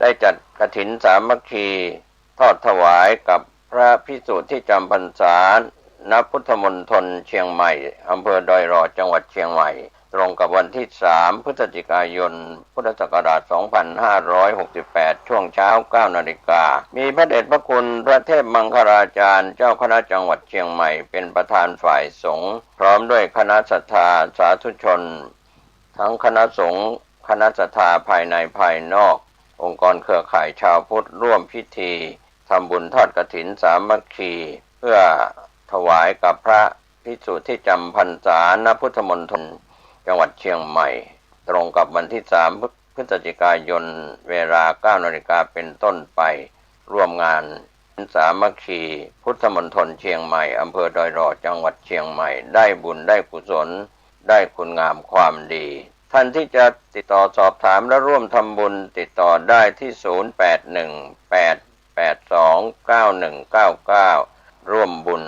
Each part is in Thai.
ได้จัดกฐินสามัคคีทอดถวายกับพระภิกษุที่จำพรรษาณพุทธมณฑลเชียงใหม่อำเภอดอยรอจังหวัดเชียงใหม่ตรงกับวันที่3พฤศจิกายนพุทธศักราช2568ช่วงเช้า 9 นาฬิกามีพระเดชพระคุณพระเทพมังคลาจารย์เจ้าคณะจังหวัดเชียงใหม่เป็นประธานฝ่ายสงฆ์พร้อมด้วยคณะศรัทธาสาธุชนทั้งคณะสงฆ์คณะศรัทธาภายในภายนอกองค์กรเครือข่ายชาวพุทธร่วมพิธีทำบุญทอดกฐินสามัคคีเพื่อถวายกับพระภิกษุที่จำพรรษาณพุทธมณฑลจังหวัดเชียงใหม่ตรงกับวันที่3พฤศจิกายนเวลา 9 นาฬิกาเป็นต้นไปร่วมงานสามัคคีพุทธมณฑลเชียงใหม่อำเภอดอยรอจังหวัดเชียงใหม่ได้บุญได้กุศลได้คุณงามความดีท่านที่จะติดต่อสอบถามและร่วมทำบุญติดต่อได้ที่0818829199ร่วมบุญ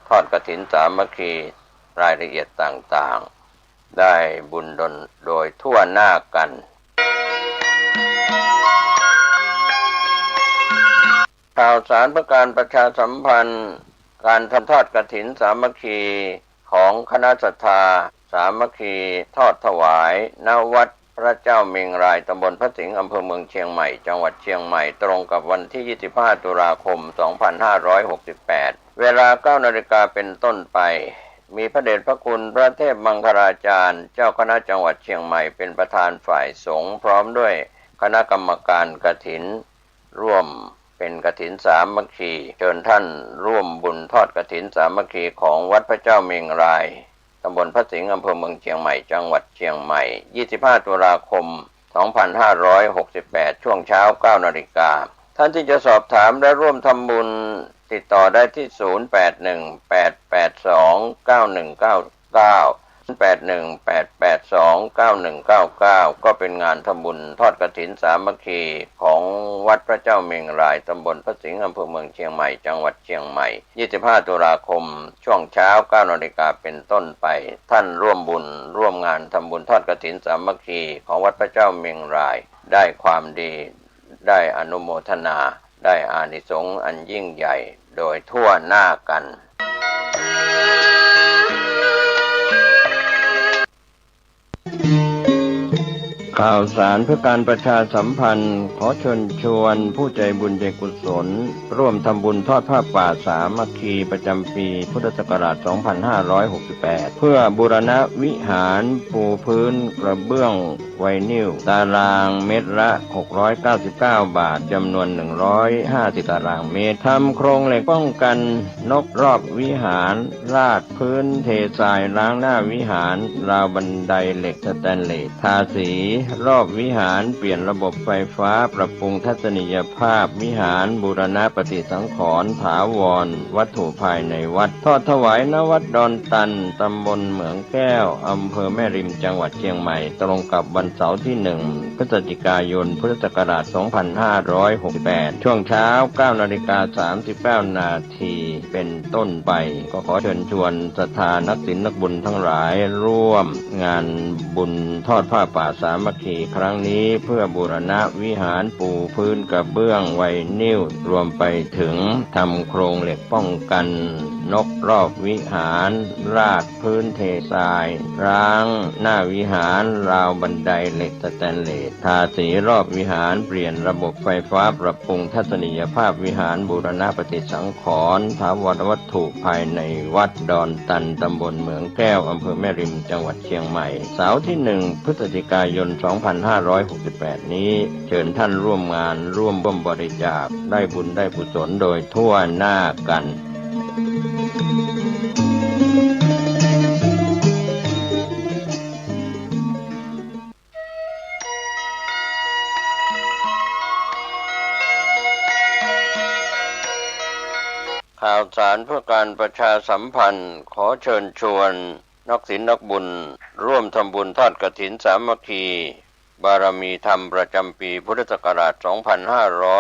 ทอดกฐินสามัคคีรายละเอียดต่างๆได้บุญโดยทั่วหน้ากันข่าวสารเพื่อการประชาสัมพันธ์การทำทอดกฐินสามัคคีของคณะศรัทธาสามัคคีทอดถวายณวัดพระเจ้าเมงรายตำบลพระสิงห์อำเภอเมืองเชียงใหม่จังหวัดเชียงใหม่ตรงกับวันที่25ตุลาคม2568เวลา 9 นาฬิกาเป็นต้นไปมีพระเดชพระคุณพระเทพมังคลาจารย์เจ้าคณะจังหวัดเชียงใหม่เป็นประธานฝ่ายสงฆ์พร้อมด้วยคณะกรรมการกฐินร่วมเป็นกฐินสามัคคีเชิญท่านร่วมบุญทอดกฐินสามัคคีของวัดพระเจ้าเมงรายตำบลพระสิงห์อำเภอเมืองเชียงใหม่จังหวัดเชียงใหม่25ตุลาคม2568ช่วงเช้า 9 นาฬิกาท่านที่จะสอบถามและร่วมทำบุญติดต่อได้ที่0818829199 0818829199ก็เป็นงานทำบุญทอดกฐินสามัคคีของวัดพระเจ้าเมงรายตำบลพระสิงห์อำเภอเมืองเชียงใหม่จังหวัดเชียงใหม่25ตุลาคมช่วงเช้า 9 นาฬิกาเป็นต้นไปท่านร่วมบุญร่วมงานทำบุญทอดกฐินสามัคคีของวัดพระเจ้าเมงรายได้ความดีได้อนุโมทนาได้อานิสงส์อันยิ่งใหญ่โดยทั่วหน้ากันข่าวสารเพื่อการประชาสัมพันธ์ขอเชิญชวนผู้ใจบุญใจกุศลร่วมทำบุญทอดผ้าป่าสามัคคีประจำปีพุทธศักราช2568เพื่อบูรณะวิหารปูพื้นกระเบื้องไวนิลตารางเมตรละ699 บาทจำนวน150ตารางเมตรทำโครงเหล็กป้องกันนกรอบวิหารราดพื้นเททรายล้างหน้าวิหารราวบันไดเหล็กสแตนเลสทาสีรอบวิหารเปลี่ยนระบบไฟฟ้าปรับปรุงทัศนียภาพวิหารบูรณะปฏิสังขรณ์ถาวรวัตถุภายในวัดทอดถวายณวัดดอนตันตำบลเหมืองแก้วอำเภอแม่ริมจังหวัดเชียงใหม่ตรงกับวันเสาร์ที่1พฤศจิกายนพุทธศักราช2568ช่วงเช้า 9 นาฬิกา 39 นาทีเป็นต้นไปก็ขอเชิญชวนศรัทธานักศีลนักบุญทั้งหลายร่วมงานบุญทอดผ้าป่าสามัคคีครั้งนี้เพื่อบูรณะวิหารปูพื้นกระเบื้องไวนิลรวมไปถึงทำโครงเหล็กป้องกันนกรอบวิหารราดพื้นเททรายร้างหน้าวิหารราวบันไดเหล็กสแตนเลสทาสีรอบวิหารเปลี่ยนระบบไฟฟ้าปรับปรุงทัศนียภาพวิหารบูรณะปฏิสังขรณ์ถาวรวัตถุภายในวัดดอนตันตำบลเหมืองแก้วอำเภอแม่ริมจังหวัดเชียงใหม่เสาร์ที่1พฤศจิกายน2568นี้เชิญท่านร่วมงานร่วมบริจาคได้บุญได้กุศลโดยทั่วหน้ากันข่าวสารเพื่อการประชาสัมพันธ์ขอเชิญชวนนักศีลนักบุญร่วมทำบุญทอดกฐินสามัคคีบารมีธรรมประจำปีพุทธศักราช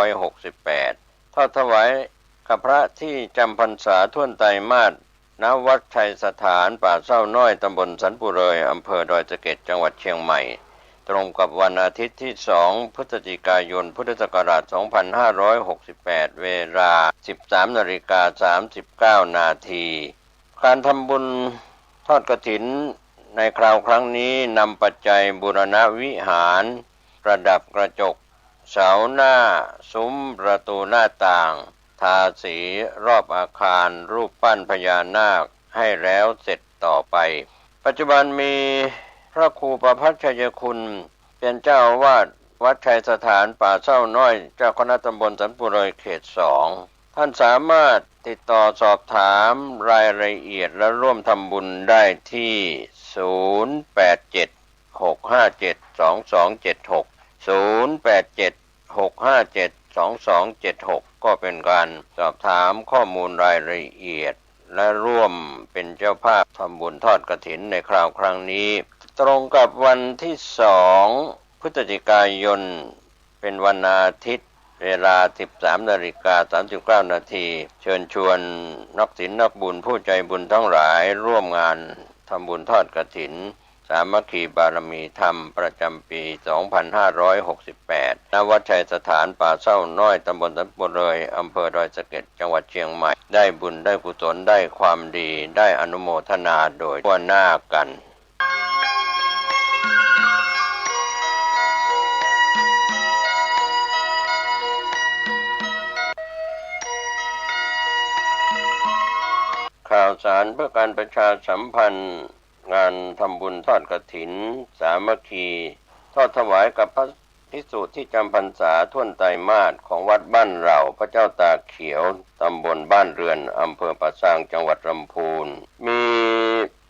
2568ทอดถวายกับพระที่จำพรรษาท่วนไตรมาสณวัดชัยสถานป่าเศร้าน้อยตำบลสันปุเรยอำเภอดอยสะเก็ดจังหวัดเชียงใหม่ ตรงกับวันอาทิตย์ที่2พฤศจิกายนพุทธศักราช2568เวลา 13:39 นาทีการทำบุญทอดกฐินในคราวครั้งนี้นำปัจจัยบูรณวิหารประดับกระจกเสาหน้าซุ้มประตูหน้าต่างทาสีรอบอาคารรูปปั้นพญานาคให้แล้วเสร็จต่อไปปัจจุบันมีพระครูประภัชชัยคุณเป็นเจ้าอาวาสวัดชัยสถานป่าเศร้าน้อยเจ้าคณะตำบลสันปุเรยเขต2ท่านสามารถติดต่อสอบถามรายละเอียดและร่วมทำบุญได้ที่0876572276 0876572276ก็เป็นการสอบถามข้อมูลรายละเอียดและร่วมเป็นเจ้าภาพทำบุญทอดกฐินในคราวครั้งนี้ตรงกับวันที่2พฤศจิกายนเป็นวันอาทิตย์เวลา 13:39 นาทีเชิญชวนนักศีลนักบุญผู้ใจบุญทั้งหลายร่วมงานทำบุญทอดกฐินสามัคคีบารมีธรรมประจำปี 2568 ณ วัดชัยสถานป่าเศร้าน้อยตำบลสันปุเรยอำเภอดอยสะเก็ดจังหวัดเชียงใหม่ได้บุญได้กุศลได้ความดีได้อนุโมทนาโดยทั่วหน้ากันข่าวสารเพื่อการประชาสัมพันธ์งานทำบุญทอดกฐินสามัคคีทอดถวายกับพระภิกษุที่จำพรรษาท่วนไตรมาสของวัดบ้านเราพระเจ้าตาเขียวตำบลบ้านเรือนอำเภอป่าซางจังหวัดลำพูนมี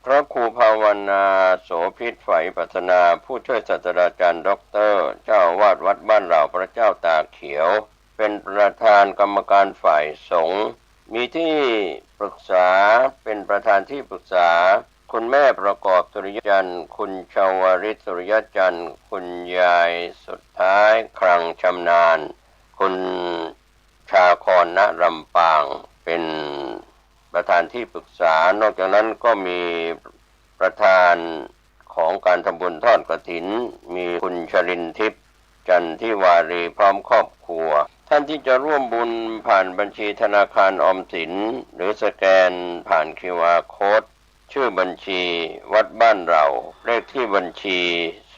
พระครูภาวนาโสภิตไฝปัฒนาผู้ช่วยศาสตราจารย์ด็อกเตอร์เจ้าอาวาสวัดบ้านเราพระเจ้าตาเขียวเป็นประธานกรรมการฝ่ายสงฆ์มีที่ปรึกษาเป็นประธานที่ปรึกษาคุณแม่ประกอบสุริยจันทร์คุณชาวริศสุริยจันทร์คุณยายสุดท้ายครังชำนาญคุณชาครณลำปางเป็นประธานที่ปรึกษานอกจากนั้นก็มีประธานของการทำบุญทอดกฐินมีคุณชรินทิพย์จันทิวารีพร้อมครอบครัวท่านที่จะร่วมบุญผ่านบัญชีธนาคารออมสินหรือสแกนผ่าน QR Code ชื่อบัญชีวัดบ้านเราเลขที่บัญชี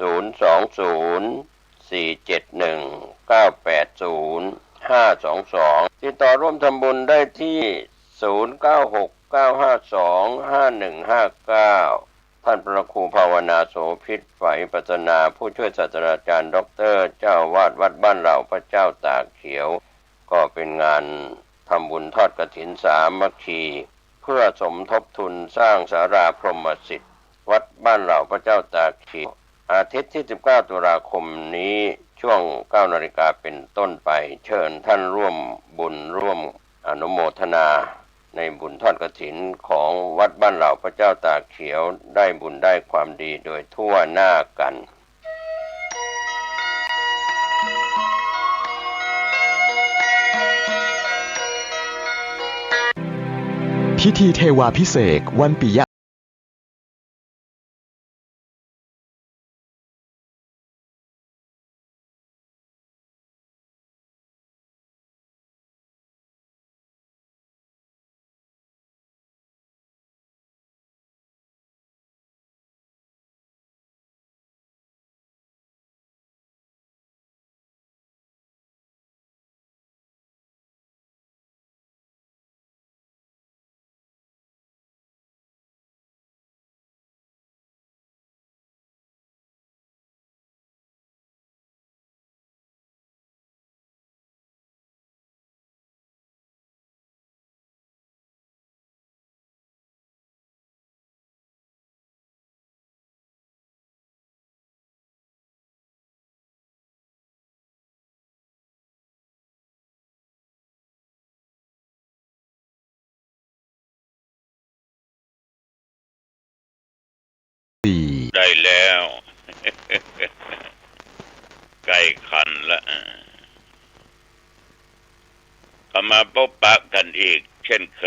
020471980522ติดต่อร่วมทำบุญได้ที่0969525159ท่านพระครูภาวนาโสภิตไฝปัฒนาผู้ช่วยศาสตราจารย์ด็อกเตอร์เจ้าวาดวัดบ้านเราพระเจ้าตากเขียวก็เป็นงานทำบุญทอดกฐินสามัคคีเพื่อสมทบทุนสร้างศาลาพรหมสิทธิ์วัดบ้านเราพระเจ้าตากเขียวอาทิตย์ที่19ตุลาคมนี้ช่วง 9 นาฬิกาเป็นต้นไปเชิญท่านร่วมบุญร่วมอนุโมทนาในบุญทอดกฐินของวัดบ้านเราพระเจ้าตากเขียวได้บุญได้ความดีโดยทั่วหน้ากันพิธีเทวาภิเษกวันปิยได้แล้ว ใกล้คันละก็มาพบปะกันอีกเช่นเค